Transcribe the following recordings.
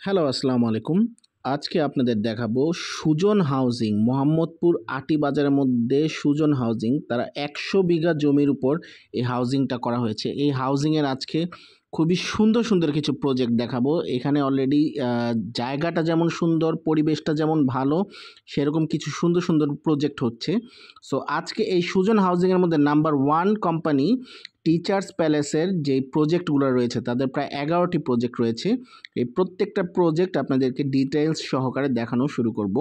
Hello, আসসালামু আলাইকুম। আজকে আপনাদের দেখাবো সুজন হাউজিং, মোহাম্মদপুর আটি বাজারের মধ্যে সুজন হাউজিং। তারা ১০০ বিঘা জমির উপর এই হাউজিংটা করা হয়েছে। এই হাউজিংয়ের আজকে খুবই সুন্দর সুন্দর কিছু প্রজেক্ট দেখাবো। এখানে অলরেডি জায়গাটা যেমন সুন্দর, পরিবেশটা যেমন ভালো, সেরকম কিছু সুন্দর সুন্দর প্রজেক্ট হচ্ছে। সো আজকে এই সুজন হাউজিংয়ের মধ্যে নাম্বার ওয়ান কোম্পানি টিচার্স প্যালেসের যে প্রজেক্টগুলো রয়েছে, তাদের প্রায় ১১টি প্রজেক্ট রয়েছে। এই প্রত্যেকটা প্রজেক্ট আপনাদেরকে ডিটেইলস সহকারে দেখানো শুরু করব।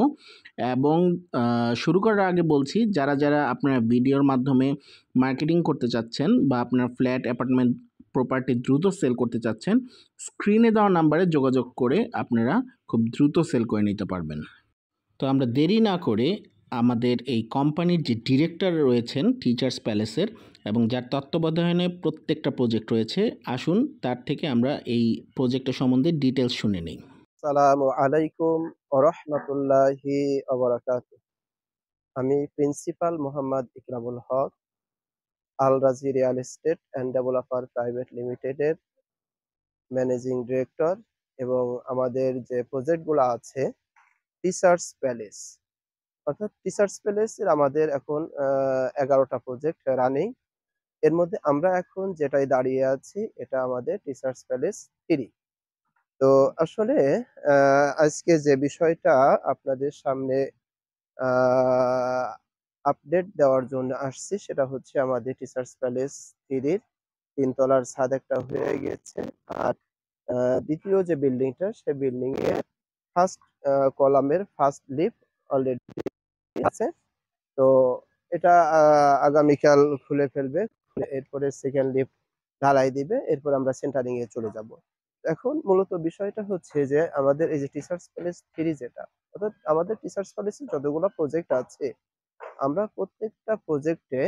এবং শুরু করার আগে বলছি, যারা যারা আপনারা ভিডিওর মাধ্যমে মার্কেটিং করতে চাচ্ছেন বা আপনার ফ্ল্যাট, অ্যাপার্টমেন্ট, প্রপার্টি দ্রুত সেল করতে চাচ্ছেন, স্ক্রিনে দেওয়া নাম্বারে যোগাযোগ করে আপনারা খুব দ্রুত সেল করে নিতে পারবেন। তো আমরা দেরি না করে আমাদের এই কোম্পানির যে ডিরেক্টর রয়েছেন টিচার্স প্যালেসের এবং যার তত্ত্বাবধানে প্রত্যেকটা প্রজেক্ট রয়েছে, আসুন তার থেকে আমরা এই প্রজেক্টের সম্বন্ধে ডিটেলস শুনে নিই। আসসালামু আলাইকুম ওরহমতুল্লাহি ওবারাকাতুহ। আমি প্রিন্সিপাল মোহাম্মদ ইকরামুল হক, আল রাজি real estate and developer private লিমিটেডের ম্যানেজিং ডিরেক্টর। এবং আমাদের যে প্রজেক্টগুলো আছে টিচার্স প্যালেস, অর্থাৎ টিচার্স প্যালেসের আমাদের এখন 11টা প্রজেক্ট রানিং। এর মধ্যে আমরা এখন যেটাই দাঁড়িয়ে আছি এটা আমাদের টিচার্স প্যালেস 3। তো আসলে আজকে যে বিষয়টা আপনাদের সামনে আপডেট দেওয়ার জন্য আসছি সেটা হচ্ছে আমাদের টিচার্স প্যালেস 3-র 3 তলার ছাদ একটা হয়ে গেছে। আর দ্বিতীয় যে বিল্ডিংটা সে বিল্ডিং এর ফার্স্ট কলামের ফার্স্ট লিফট অলরেডি আছে। তো এটা আগামীকাল খুলে ফেলবে। এরপরে সেকেন্ড লিফট ঢালাই দিবে। এরপর আমরা সেন্টারিং এ চলে যাব। এখন মূলত বিষয়টা হচ্ছে যে আমাদের এই যে টিচার্স প্যালেস 3 যেটা, অর্থাৎ আমাদের টিচার্স প্যালেসে যতগুলো প্রজেক্ট আছে আমরা প্রত্যেকটা প্রজেক্টে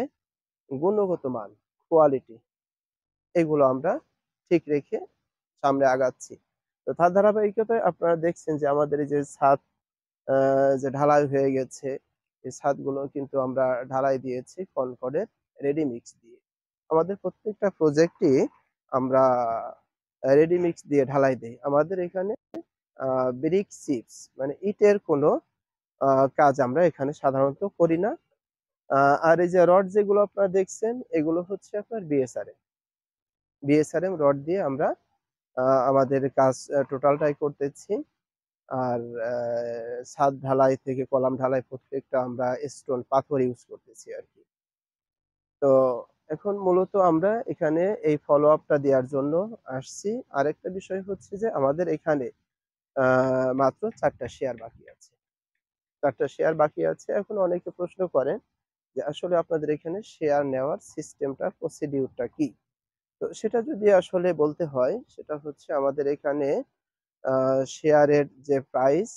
গুণগত মান, কোয়ালিটি এগুলো আমরা ঠিক রেখে সামনে আগাচ্ছি। তো তার ধারাবাহিকতায় আপনারা দেখছেন যে আমাদের এই যে ছাদ যে ঢালাই হয়ে গেছে, এই ছাদগুলো কিন্তু আমরা ঢালাই দিয়েছি কনকর্ডের রেডি মিক্স দিয়ে। আমাদের প্রত্যেকটা প্রজেক্টই আমরা রেডি মিক্স দিয়ে ঢালাই দেই। আমাদের এখানে ব্রিক চিপস মানে ইটের কোনো কাজ আমরা এখানে সাধারণত করি না। আর এই যে রড যেগুলো আপনারা দেখছেন এগুলো হচ্ছে আপনার বিএসআরএম রড দিয়ে আমরা আমাদের কাজ টোটালটাই করতেছি। আর ছাদ ঢালাই থেকে কলাম ঢালাই প্রত্যেকটা আমরা স্টোন পাথর ইউজ করতেছি আরকি। তো এখন মূলত আমরা এখানে এই ফলো আপটা দেওয়ার জন্য আসছি। আরেকটা বিষয় হচ্ছে যে আমাদের এখানে আ মাত্র ৪ টা শেয়ার বাকি আছে। ৪ টা শেয়ার বাকি আছে। এখন অনেকে প্রশ্ন করেন যে আসলে আপনাদের এখানে শেয়ার নেওয়ার সিস্টেমটা, প্রসিডিউরটা কি? তো সেটা যদি আসলে বলতে হয় সেটা হচ্ছে আমাদের এখানে আ শেয়ারের যে প্রাইস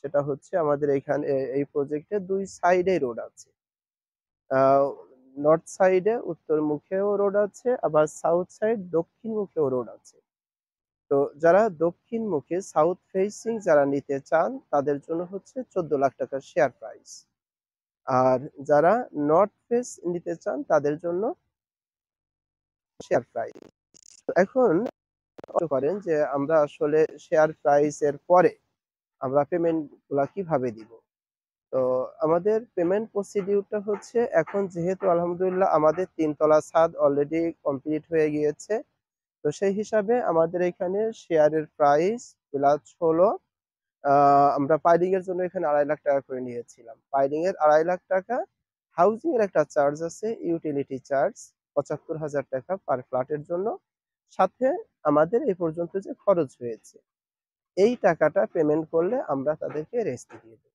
সেটা হচ্ছে আমাদের এখানে এই প্রজেক্টে ২ সাইডেই রোড আছে। আ নর্থ সাইডে উত্তর মুখেও রোড আছে, আবার সাউথ সাইড দক্ষিণ মুখেও রোড আছে। তো যারা দক্ষিণ মুখে সাউথ ফেসিং যারা নিতে চান তাদের জন্য হচ্ছে ১৪ লাখ টাকার শেয়ার প্রাইস। আর যারা নর্থ ফেস নিতে চান তাদের জন্য শেয়ার প্রাইস। তো এখন করেন যে আমরা আসলে শেয়ার প্রাইস এর পরে আমরা পেমেন্ট গুলা কিভাবে দিব? তো আমাদের পেমেন্ট প্রসিডিউরটা হচ্ছে এখন যেহেতু আলহামদুলিল্লাহ আমাদের ৩ তলা ছাদ অলরেডি কমপ্লিট হয়ে গিয়েছে। তো সেই হিসাবে আমাদের এখানে শেয়ারের প্রাইস প্লাস হলো আ আমরা পাইলিং এর জন্য এখানে ২.৫ লাখ টাকা করে নিয়েছিলাম। পাইলিং এর ২.৫ লাখ টাকা, হাউজিং এর একটা চার্জ আছে, ইউটিলিটি চার্জ ৭৫,০০০ টাকা পার ফ্ল্যাটের জন্য। সাথে আমাদের এ পর্যন্ত যে খরচ হয়েছে, এই টাকাটা পেমেন্ট করলে আমরা তাদেরকে রেজিস্ট্রি দিয়ে দেব।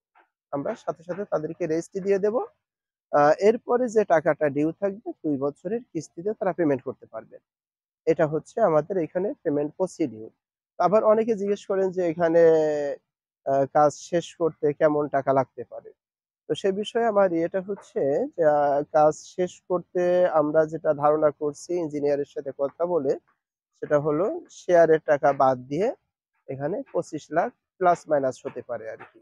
আমরা সাথে সাথে তাদেরকে রেজিস্ট্রি দিয়ে দেব। এরপরে যে টাকাটা ডিউ থাকবে ২ বছরের কিস্তিতে তারা পেমেন্ট করতে পারবে। এটা হচ্ছে আমাদের এখানে পেমেন্ট প্রসিডিউর। আবার অনেকে জিজ্ঞেস করেন যে এখানে কাজ শেষ করতে কেমন টাকা লাগতে পারে? তো সে বিষয়ে আমার ইয়েটা হচ্ছে যে কাজ শেষ করতে আমরা যেটা ধারণা করছি ইঞ্জিনিয়ারের সাথে কথা বলে, সেটা হলো শেয়ারের টাকা বাদ দিয়ে এখানে ২৫ লাখ প্লাস মাইনাস হতে পারে আরকি।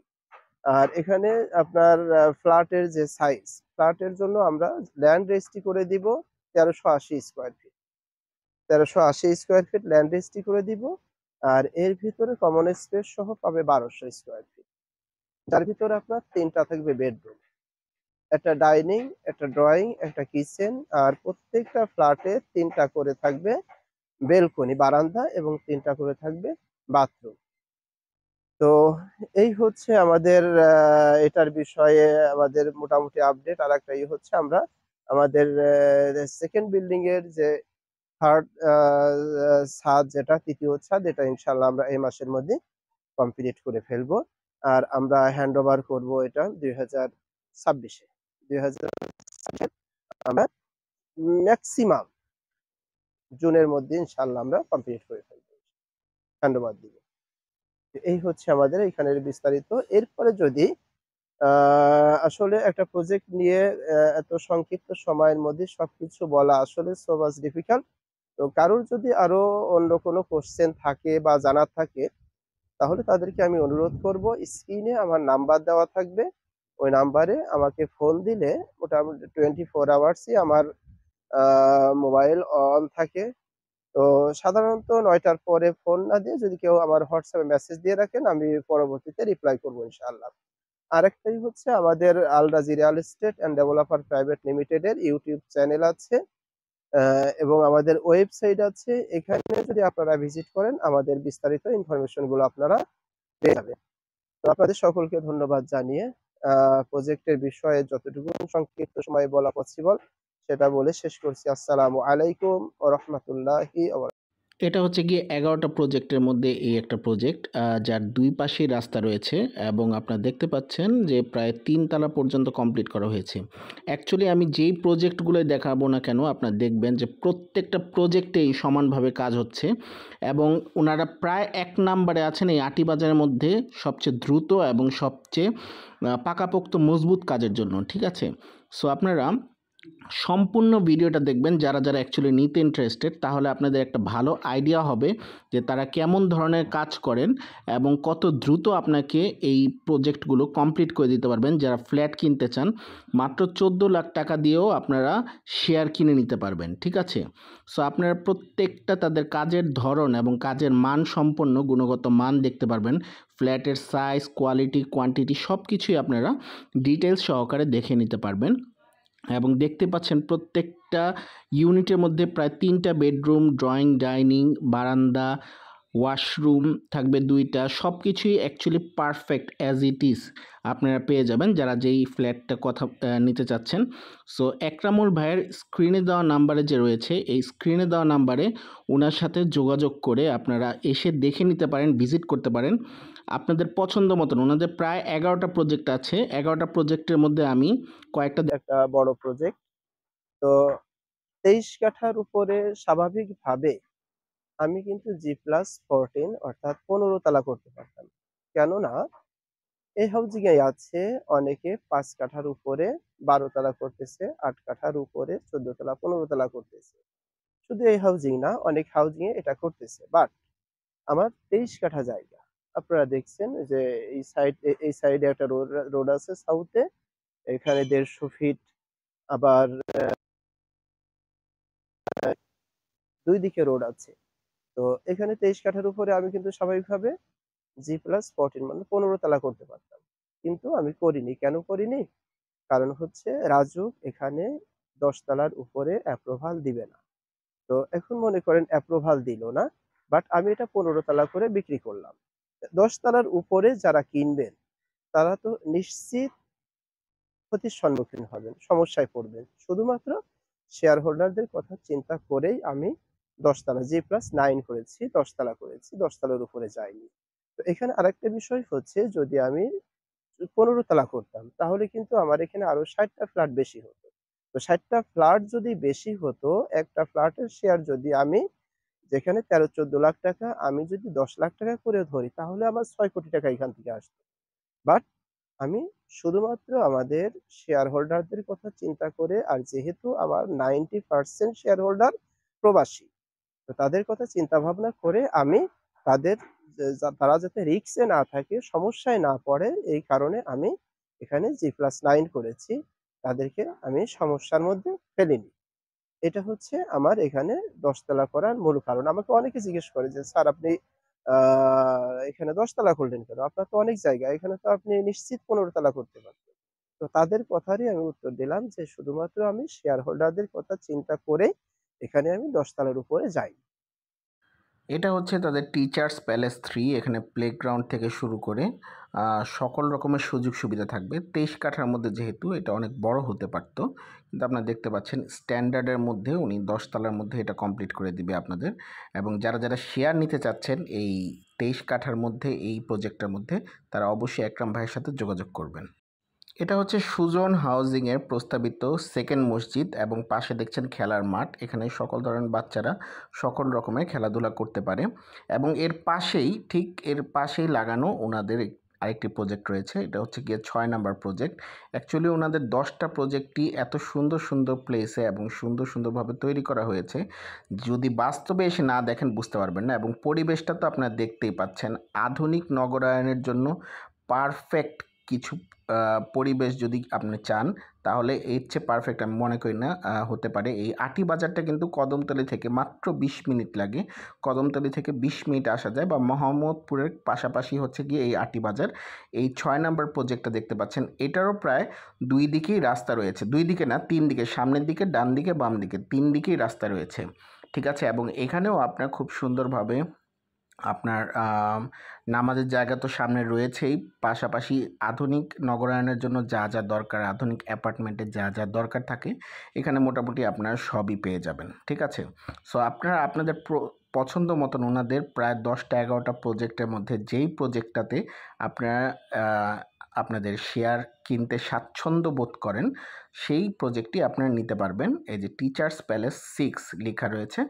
আর এখানে আপনার ফ্ল্যাটের যে সাইজ, ফ্ল্যাটের জন্য আমরা ল্যান্ড রেজিস্ট্রি করে দিব ১৩৮০ square feet. ১৩৮০ square feet land registry করে দিব। আর এর ভিতরে কমন স্পেস সহ পাবে 1200 স্কয়ার ফিট। যার ভিতরে আপনার ৩ টা থাকবে বেডরুম, একটা ডাইনিং, একটা ড্রয়িং, একটা কিচেন, আর প্রত্যেকটা ফ্ল্যাটে ৩ টা করে থাকবে বেলকনি, বারান্দা, এবং ৩ টা করে থাকবে বাথরুম। তো এই হচ্ছে আমাদের এটার বিষয়ে আমাদের মোটামুটি আপডেট। আরেকটা হচ্ছে আমরা আমাদের 2nd বিল্ডিং এর যে 3rd ছাদ, যেটা ৩য় ছাদ, এটা ইনশাআল্লাহ আমরা এই মাসের মধ্যে কমপ্লিট করে ফেলবো। আর আমরা হ্যান্ডওভার করব এটা ২০২৬ এ। ২০২৬ আমরা ম্যাক্সিমাম জুনের মধ্যে ইনশাআল্লাহ আমরা কমপ্লিট করে ফেলবো। হ্যান্ডওভার দিব। এই হচ্ছে আমাদের এখানের বিস্তারিত। এরপরে যদি আসলে একটা প্রজেক্ট নিয়ে এত সংক্ষিপ্ত সময়ের মধ্যে সবকিছু বলা আসলে so much difficult। তো কারোর যদি আরো অন্য কোনো কোয়েশ্চেন থাকে বা জানার থাকে, তাহলে তাদেরকে আমি অনুরোধ করব, স্ক্রিনে আমার নাম্বার দেওয়া থাকবে। ওই নাম্বারে আমাকে ফোন দিলে মোটামুটি 24 আওয়ার্সই আমার মোবাইল অন থাকে। তো সাধারণত ৯ টার পরে ফোন না দিয়ে যদি কেউ আমার হোয়াটসঅ্যাপে মেসেজ দিয়ে রাখেন, আমি পরবর্তীতে রিপ্লাই করব ইনশাআল্লাহ। আরেকটাই হচ্ছে আমাদের আল রাজি Real estate and developer private limited এর ইউটিউব চ্যানেল আছে, এবং আমাদের ওয়েবসাইট আছে। এখানে যদি আপনারা ভিজিট করেন, আমাদের বিস্তারিত ইনফরমেশন গুলো আপনারা পেয়ে যাবেন। তো আপনাদের সকলকে ধন্যবাদ জানিয়ে প্রজেক্টের বিষয়ে যতটুকু সংক্ষিপ্ত সময়ে বলা পসিবল সেটা বলে শেষ করছি। আসসালামু আলাইকুম ওয়া রাহমাতুল্লাহি ওয়া বারাকাতুহু। এটা হচ্ছে গিয়ে ১১টা প্রজেক্টের মধ্যে এই একটা প্রজেক্ট, যার ২ পাশেই রাস্তা রয়েছে এবং আপনারা দেখতে পাচ্ছেন যে প্রায় ৩ তালা পর্যন্ত কমপ্লিট করা হয়েছে। অ্যাকচুয়ালি আমি যেই প্রজেক্টগুলোই দেখাবো না কেন, আপনারা দেখবেন যে প্রত্যেকটা প্রজেক্টেই সমানভাবে কাজ হচ্ছে এবং ওনারা প্রায় ১ নাম্বারে আছেন এই আটিবাজারের মধ্যে সবচেয়ে দ্রুত এবং সবচেয়ে পাকাপোক্ত মজবুত কাজের জন্য। ঠিক আছে? সো আপনারা সম্পূর্ণ ভিডিওটা দেখবেন যারা অ্যাকচুয়ালি নিতে ইন্টারেস্টেড, তাহলে আপনাদের একটা ভালো আইডিয়া হবে যে তারা কেমন ধরনের কাজ করেন এবং কত দ্রুত আপনাকে এই প্রজেক্টগুলো কমপ্লিট করে দিতে পারবেন। যারা ফ্ল্যাট কিনতে চান, মাত্র ১৪ লাখ টাকা দিয়েও আপনারা শেয়ার কিনে নিতে পারবেন। ঠিক আছে? সো আপনারা প্রত্যেকটা তাদের কাজের ধরন এবং কাজের মান সম্পন্ন গুণগত মান দেখতে পারবেন। ফ্ল্যাটের সাইজ, কোয়ালিটি, কোয়ান্টিটি সব কিছুই আপনারা ডিটেলস সহকারে দেখে নিতে পারবেন। এবং দেখতে পাচ্ছেন প্রত্যেকটা ইউনিটের মধ্যে প্রায় ৩টা বেডরুম, ড্রয়িং, ডাইনিং, বারান্দা, ওয়াশরুম থাকবে ২টা। সব কিছুই actually perfect as it is আপনারা পেয়ে যাবেন যারা যেই ফ্ল্যাটটা কথা নিতে চাচ্ছেন। সো একরামুল ভাইয়ের স্ক্রিনে দেওয়া নাম্বারে যে রয়েছে, এই স্ক্রিনে দেওয়া নাম্বারে ওনার সাথে যোগাযোগ করে আপনারা এসে দেখে নিতে পারেন, ভিজিট করতে পারেন আপনাদের পছন্দ মতন। ওনাদের প্রায় ১১টা প্রজেক্ট আছে। ১১টা প্রজেক্টের মধ্যে আমি কয়েকটা একটা বড় প্রজেক্ট। তো ২৩ কাঠার উপরে স্বাভাবিকভাবে আমি কিন্তু G+14 অর্থাৎ ১৫ তালা করতে পারতাম। কেননা এই হাউজিং এ আছে অনেকে ৫ কাঠার উপরে ১২ তালা করতেছে, ৮ কাঠার উপরে ১৪ তালা, ১৫ তালা করতেছে। শুধু এই হাউজিং না, অনেক হাউজিং এ এটা করতেছে। বাট আমার ২৩ কাঠা জায়গা। আপনারা দেখছেন যে এই সাইডে একটা রোড আছে সাউথে। এখানে ১৫০ ফিট, আবার ২ দিকে রোড আছে। তো এখানে ২৩ কাঠার উপরে আমি কিন্তু স্বাভাবিকভাবে G+14 মানে ১৫ তালা করতে পারতাম। কিন্তু আমি করিনি। কেন করিনি? কারণ হচ্ছে রাজউক এখানে ১০ তালার উপরে অ্যাপ্রুভাল দিবে না। তো এখন মনে করেন অ্যাপ্রুভাল দিল না। বাট আমি এটা ১৫ তালা করে বিক্রি করলাম। ১০ তালার উপরে যারা কিনবেন তারা তো নিশ্চিত ক্ষতির সম্মুখীন হবেন, সমস্যায় পড়বেন। শুধুমাত্র শেয়ার হোল্ডারদের কথা চিন্তা করেই আমি ১০ তালা G+9 করেছি, ১০ তালা করেছি, ১০ তালার উপরে যাইনি। তো এখানে আরেকটা বিষয় হচ্ছে, যদি আমি ১৫ তালা করতাম তাহলে কিন্তু আমার এখানে আরো ৬০ টা ফ্ল্যাট বেশি হতো। তো ৬০ টা ফ্ল্যাট যদি বেশি হতো, একটা ফ্ল্যাটের শেয়ার যদি আমি, যেখানে ১৩-১৪ লাখ টাকা, আমি যদি ১০ লাখ টাকা করে ধরি তাহলে আমার ৬ কোটি টাকা এখান থেকে আসতো। বাট আমি শুধুমাত্র আমাদের শেয়ার হোল্ডারদের কথা চিন্তা করে, আর যেহেতু আমার 90% শেয়ার হোল্ডার প্রবাসী, তো তাদের কথা চিন্তা ভাবনা করে আমি তাদের তারা যাতে রিস্কে না থাকে, সমস্যায় না পড়ে, এই কারণে আমি এখানে G+9 করেছি। তাদেরকে আমি সমস্যার মধ্যে ফেলিনি। এটা হচ্ছে আমার এখানে ১০ তলা করার মূল কারণ। আমাকে অনেকে জিজ্ঞেস করে যে, "স্যার আপনি আ এখানে ১০ তলা করলেন কেন? আপনার তো অনেক জায়গা। এখানে তো আপনি নিশ্চিত ১৫ তলা করতে পারতেন। তো তাদের কথারই আমি উত্তর দিলাম যে, শুধুমাত্র আমি শেয়ার হোল্ডারদের কথা চিন্তা করে এখানে আমি ১০ তলার উপরে যাই। এটা হচ্ছে তাদের টিচার্স প্যালেস 3। এখানে প্লেগ্রাউন্ড থেকে শুরু করে সকল রকমের সুযোগ সুবিধা থাকবে। ২৩ কাঠার মধ্যে যেহেতু এটা অনেক বড় হতে পারত। কিন্তু আপনারা দেখতে পাচ্ছেন স্ট্যান্ডার্ডের মধ্যে উনি ১০ তলার মধ্যে এটা কমপ্লিট করে দিবে আপনাদের। এবং যারা শেয়ার নিতে চাচ্ছেন এই ২৩ কাঠার মধ্যে এই প্রজেক্টের মধ্যে, তারা অবশ্যই একরাম ভাইয়ের সাথে যোগাযোগ করবেন। এটা হচ্ছে সুজন হাউজিংয়ের প্রস্তাবিত সেকেন্ড মসজিদ এবং পাশে দেখছেন খেলার মাঠ। এখানে সকল ধরনের বাচ্চারা সকল রকমের খেলাধুলা করতে পারে এবং ঠিক এর পাশেই লাগানো ওনাদের আরেকটি প্রজেক্ট রয়েছে। এটা হচ্ছে গিয়ে ৬ নাম্বার প্রজেক্ট। অ্যাকচুয়ালি ওনাদের ১০টা প্রজেক্টই এত সুন্দর সুন্দর প্লেসে এবং সুন্দর সুন্দরভাবে তৈরি করা হয়েছে, যদি বাস্তবে এসে না দেখেন বুঝতে পারবেন না। এবং পরিবেশটা তো আপনারা দেখতেই পাচ্ছেন, আধুনিক নগরায়নের জন্য পারফেক্ট কিছু পরিবেশ যদি আপনি চান, তাহলে এর চেয়ে পারফেক্ট আমি মনে করি না হতে পারে। এই আটি বাজারটা কিন্তু কদমতলী থেকে মাত্র ২০ মিনিট লাগে। কদমতলী থেকে ২০ মিনিট আসা যায়, বা মোহাম্মদপুরের পাশাপাশি হচ্ছে গিয়ে এই আটি বাজার। এই ৬ নাম্বার প্রজেক্টটা দেখতে পাচ্ছেন, এটারও প্রায় ২ দিকেই রাস্তা রয়েছে। ২ দিকে না, ৩ দিকে, সামনের দিকে, ডান দিকে, বাম দিকে, ৩ দিকেই রাস্তা রয়েছে। ঠিক আছে? এবং এখানেও আপনার খুব সুন্দরভাবে আপনার নামাজের জায়গা তো সামনে রয়েছেই, পাশাপাশি আধুনিক নগরায়নের জন্য যা দরকার, আধুনিক অ্যাপার্টমেন্টে যা দরকার থাকে, এখানে মোটামুটি আপনারা সবই পেয়ে যাবেন। ঠিক আছে? সো আপনারা আপনাদের পছন্দ মতন ওনাদের প্রায় ১০টা-১১টা প্রজেক্টের মধ্যে যেই প্রজেক্টটাতে আপনারা আপনাদের শেয়ার কিনতে স্বাচ্ছন্দ্য বোধ করেন, সেই প্রজেক্টটি আপনারা নিতে পারবেন। এই যে টিচার্স প্যালেস 6 লেখা রয়েছে,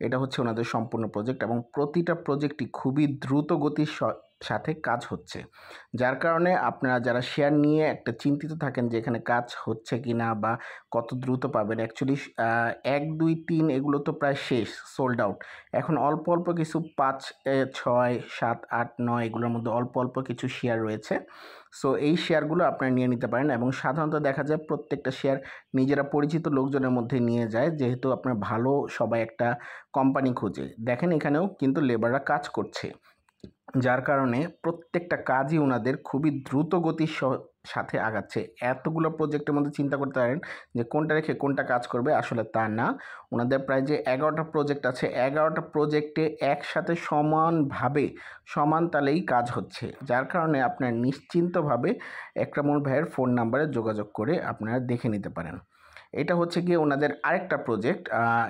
এটা হচ্ছে ওনাদের সম্পূর্ণ প্রজেক্ট এবং প্রতিটা প্রজেক্টই খুবই দ্রুত গতির সাথে কাজ হচ্ছে। যার কারণে আপনারা যারা শেয়ার নিয়ে একটা চিন্তিত থাকেন যে এখানে কাজ হচ্ছে কিনা বা কত দ্রুত পাবেন, অ্যাকচুয়ালি ১, ২, ৩ এগুলো তো প্রায় শেষ, সোল্ড আউট। এখন অল্প অল্প কিছু ৫, ৬, ৭, ৮, ৯ এগুলোর মধ্যে অল্প অল্প কিছু শেয়ার রয়েছে। সো এই শেয়ারগুলো আপনারা নিয়ে নিতে পারেন এবং সাধারণত দেখা যায় প্রত্যেকটা শেয়ার নিজেরা পরিচিত লোকজনের মধ্যে নিয়ে যায়, যেহেতু আপনার ভালো সবাই একটা কোম্পানি খুঁজে। দেখেন এখানেও কিন্তু লেবাররা কাজ করছে, যার কারণে প্রত্যেকটা কাজই ওনাদের খুবই দ্রুত গতির সাথে আগাচ্ছে। এতগুলো প্রজেক্টের মধ্যে চিন্তা করতে পারেন যে কোনটা রেখে কোনটা কাজ করবে, আসলে তা না। ওনাদের প্রায় যে ১১টা প্রজেক্ট আছে, ১১টা প্রজেক্টে একসাথে সমানভাবে সমান তালেই কাজ হচ্ছে, যার কারণে আপনার নিশ্চিন্তভাবে একরামুল ভাইয়ের ফোন নাম্বারে যোগাযোগ করে আপনারা দেখে নিতে পারেন। এটা হচ্ছে গিয়ে ওনাদের আরেকটা প্রজেক্ট,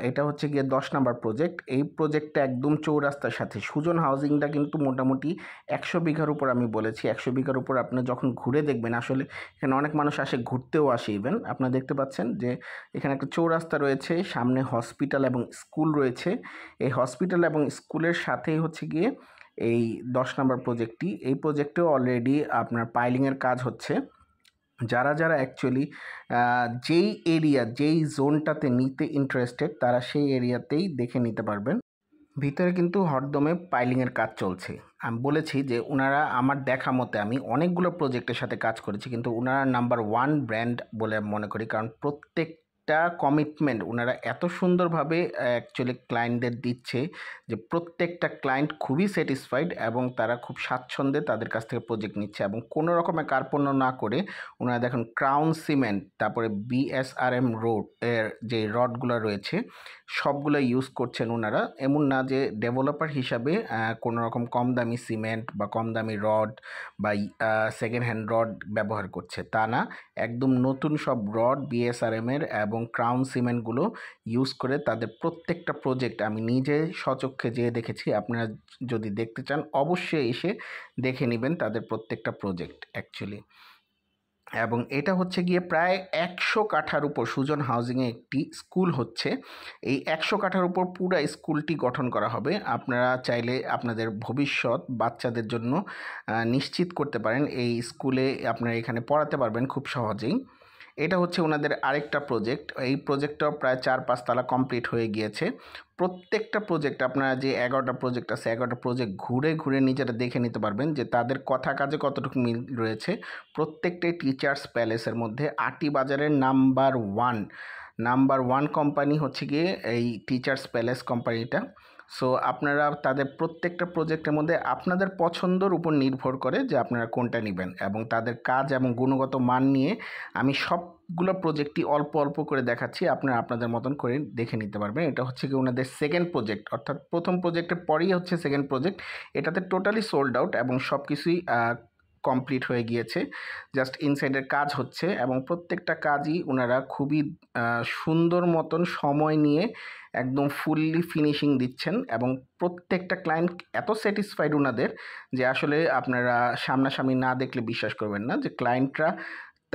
এটা হচ্ছে গিয়ে ১০ নাম্বার প্রজেক্ট। এই প্রজেক্টটা একদম চৌরাস্তার সাথে। সুজন হাউজিংটা কিন্তু মোটামুটি ১০০ বিঘার উপর, আমি বলেছি ১০০ বিঘার উপর। আপনি যখন ঘুরে দেখবেন, আসলে এখানে অনেক মানুষ আসে, ঘুরতেও আসে ইভেন। আপনারা দেখতে পাচ্ছেন যে এখানে একটা চৌরাস্তা রয়েছে, সামনে হসপিটাল এবং স্কুল রয়েছে। এই হসপিটাল এবং স্কুলের সাথেই হচ্ছে গিয়ে এই ১০ নাম্বার প্রজেক্টটি। এই প্রজেক্টেও অলরেডি আপনার পাইলিংয়ের কাজ হচ্ছে। যারা অ্যাকচুয়ালি যেই জোনটাতে নিতে ইন্টারেস্টেড, তারা সেই এরিয়াতেই দেখে নিতে পারবেন। ভিতরে কিন্তু হরদমে পাইলিংয়ের কাজ চলছে। আমি বলেছি যে উনারা, আমার দেখা মতে আমি অনেকগুলো প্রজেক্টের সাথে কাজ করেছি, কিন্তু উনারা নাম্বার 1 ব্র্যান্ড বলে মনে করি। কারণ প্রত্যেকটা কমিটমেন্ট উনারা এত সুন্দরভাবে অ্যাকচুয়ালি ক্লায়েন্টদের দিচ্ছে যে প্রত্যেকটা ক্লায়েন্ট খুবই স্যাটিসফাইড এবং তারা খুব স্বাচ্ছন্দ্যে তাদের কাছ থেকে প্রজেক্ট নিচ্ছে এবং কোনো রকমের কার্পণ্য না করে ওনারা দেখুন ক্রাউন সিমেন্ট, তারপরে বিএসআরএম রোড এর যে রডগুলো রয়েছে সবগুলো ইউজ করছেন ওনারা। এমন না যে ডেভেলপার হিসাবে কোনো রকম কম দামি সিমেন্ট বা কম দামি রড বা সেকেন্ড হ্যান্ড রড ব্যবহার করছে, তা না। একদম নতুন সব রড বিএসআরএমের এবং ক্রাউন সিমেন্টগুলো ইউজ করে তাদের প্রত্যেকটা প্রজেক্ট আমি নিজে স্বচক্ষে যেয়ে দেখেছি। আপনারা যদি দেখতে চান অবশ্যই এসে দেখে নেবেন তাদের প্রত্যেকটা প্রজেক্ট অ্যাকচুয়ালি। এবং এটা হচ্ছে গিয়ে প্রায় ১০০ কাঠার উপর সুজন হাউজিংয়ে একটি স্কুল হচ্ছে। এই ১০০ কাঠার উপর পুরা স্কুলটি গঠন করা হবে। আপনারা চাইলে আপনাদের ভবিষ্যৎ বাচ্চাদের জন্য নিশ্চিত করতে পারেন এই স্কুলে আপনারা এখানে পড়াতে পারবেন খুব সহজেই। এটা হচ্ছে ওনাদের আরেকটা প্রজেক্ট। এই প্রজেক্টটাও প্রায় ৪-৫ তলা কমপ্লিট হয়ে গিয়েছে। প্রত্যেকটা প্রজেক্ট, আপনারা যে ১১টা প্রজেক্ট আছে, ১১টা প্রজেক্ট ঘুরে ঘুরে নিজেরা দেখে নিতে পারবেন যে তাদের কথা কাজে কতটুকু মিল রয়েছে। প্রত্যেকটাই টিচার্স প্যালেসের মধ্যে। আটি বাজারের নাম্বার ওয়ান কোম্পানি হচ্ছে গিয়ে এই টিচার্স প্যালেস কোম্পানিটা। সো আপনারা তাদের প্রত্যেকটা প্রজেক্টের মধ্যে আপনাদের পছন্দর উপর নির্ভর করে যে আপনারা কোনটা নেবেন, এবং তাদের কাজ এবং গুণগত মান নিয়ে আমি সবগুলো প্রজেক্টই অল্প অল্প করে দেখাচ্ছি, আপনারা আপনাদের মতন করে দেখে নিতে পারবেন। এটা হচ্ছে কি ওনাদের সেকেন্ড প্রজেক্ট, অর্থাৎ প্রথম প্রজেক্টের পরেই হচ্ছে সেকেন্ড প্রজেক্ট। এটাতে টোটালি সোল্ড আউট এবং সব কিছুই কমপ্লিট হয়ে গিয়েছে, জাস্ট ইনসাইডের কাজ হচ্ছে, এবং প্রত্যেকটা কাজই ওনারা খুবই সুন্দর মতন সময় নিয়ে একদম ফুললি ফিনিশিং দিচ্ছেন, এবং প্রত্যেকটা ক্লায়েন্ট এত স্যাটিসফাইড ওনাদের যে আসলে আপনারা সামনাসামনি না দেখলে বিশ্বাস করবেন না যে ক্লায়েন্টরা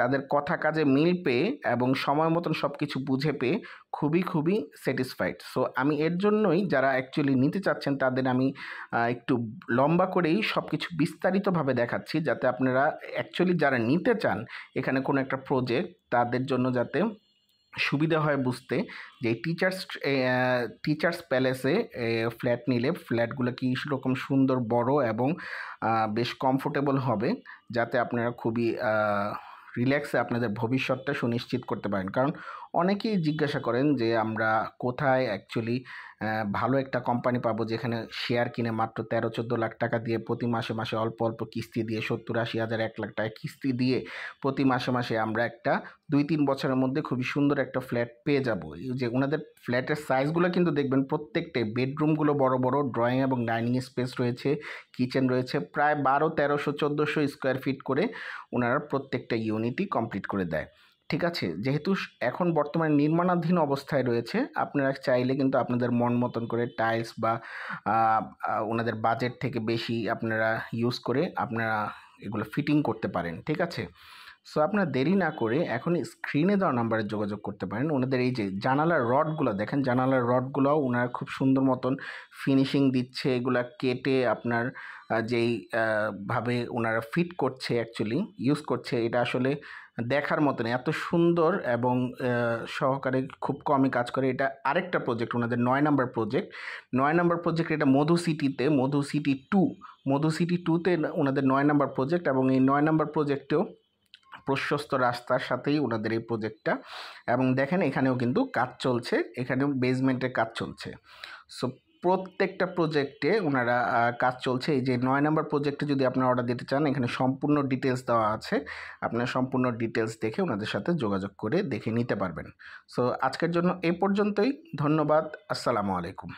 তাদের কথা কাজে মিল পেয়ে এবং সময় মতন সব কিছু বুঝে পেয়ে খুবই খুবই স্যাটিসফাইড। সো আমি এর জন্যই যারা অ্যাকচুয়ালি নিতে চাচ্ছেন তাদের আমি একটু লম্বা করেই সব কিছু বিস্তারিতভাবে দেখাচ্ছি, যাতে আপনারা অ্যাকচুয়ালি যারা নিতে চান এখানে কোনো একটা প্রজেক্ট, তাদের জন্য যাতে সুবিধা হয় বুঝতে যে টিচার্স প্যালেসে ফ্ল্যাট নিলে ফ্ল্যাটগুলো কী রকম সুন্দর বড় এবং বেশ কমফোর্টেবল হবে, যাতে আপনারা খুবই রিল্যাক্সে আপনাদের ভবিষ্যৎটা সুনিশ্চিত করতে পারেন। কারণ অনেকেই জিজ্ঞাসা করেন যে আমরা কোথায় অ্যাকচুয়ালি ভালো একটা কোম্পানি পাবো যেখানে শেয়ার কিনে মাত্র 13-14 লাখ টাকা দিয়ে প্রতি মাসে মাসে অল্প অল্প কিস্তি দিয়ে 70-80 হাজার 1 লাখ টাকা কিস্তি দিয়ে প্রতি মাসে মাসে আমরা একটা 2-3 বছরের মধ্যে খুবই সুন্দর একটা ফ্ল্যাট পেয়ে যাব। এই যে ওনাদের ফ্ল্যাটের সাইজগুলো কিন্তু দেখবেন প্রত্যেকটাই, বেডরুমগুলো বড় বড়, ড্রয়িং এবং ডাইনিং স্পেস রয়েছে, কিচেন রয়েছে, প্রায় 1200-1300-1400 স্কোয়ার ফিট করে ওনারা প্রত্যেকটা ইউনিটই কমপ্লিট করে দেয়। ঠিক আছে, যেহেতু এখন বর্তমানে নির্মাণাধীন অবস্থায় রয়েছে, আপনারা চাইলে কিন্তু আপনাদের মন মতন করে টাইলস বা ওনাদের বাজেট থেকে বেশি আপনারা ইউজ করে আপনারা এগুলো ফিটিং করতে পারেন। ঠিক আছে, সো আপনারা দেরি না করে এখনই স্ক্রিনে দেওয়া নাম্বারে যোগাযোগ করতে পারেন। ওনাদের এই যে জানালার রডগুলো দেখেন, জানালার রডগুলোও ওনারা খুব সুন্দর মতন ফিনিশিং দিচ্ছে, এগুলা কেটে আপনার যেই ভাবে ওনারা ফিট করছে অ্যাকচুয়ালি ইউজ করছে, এটা আসলে দেখার মতন এত সুন্দর এবং সহকারে খুব কমই কাজ করে। এটা আরেকটা প্রজেক্ট ওনাদের 9 নাম্বার প্রজেক্ট, 9 নাম্বার প্রজেক্ট, এটা মধু সিটি টুতে ওনাদের 9 নাম্বার প্রজেক্ট, এবং এই 9 নাম্বার প্রজেক্টেও প্রশস্ত রাস্তার সাথেই ওনাদের এই প্রজেক্টটা, এবং দেখেন এখানেও কিন্তু কাজ চলছে, এখানেও বেসমেন্টের কাজ চলছে। সো প্রত্যেকটা প্রজেক্টে ওনারা কাজ চলছে। এই যে 9 নাম্বার প্রজেক্টে যদি আপনারা অর্ডার দিতে চান, এখানে সম্পূর্ণ ডিটেলস দেওয়া আছে, আপনারা সম্পূর্ণ ডিটেলস দেখে ওনাদের সাথে যোগাযোগ করে দেখে নিতে পারবেন। সো আজকের জন্য এই পর্যন্তই, ধন্যবাদ, আসসালামু আলাইকুম।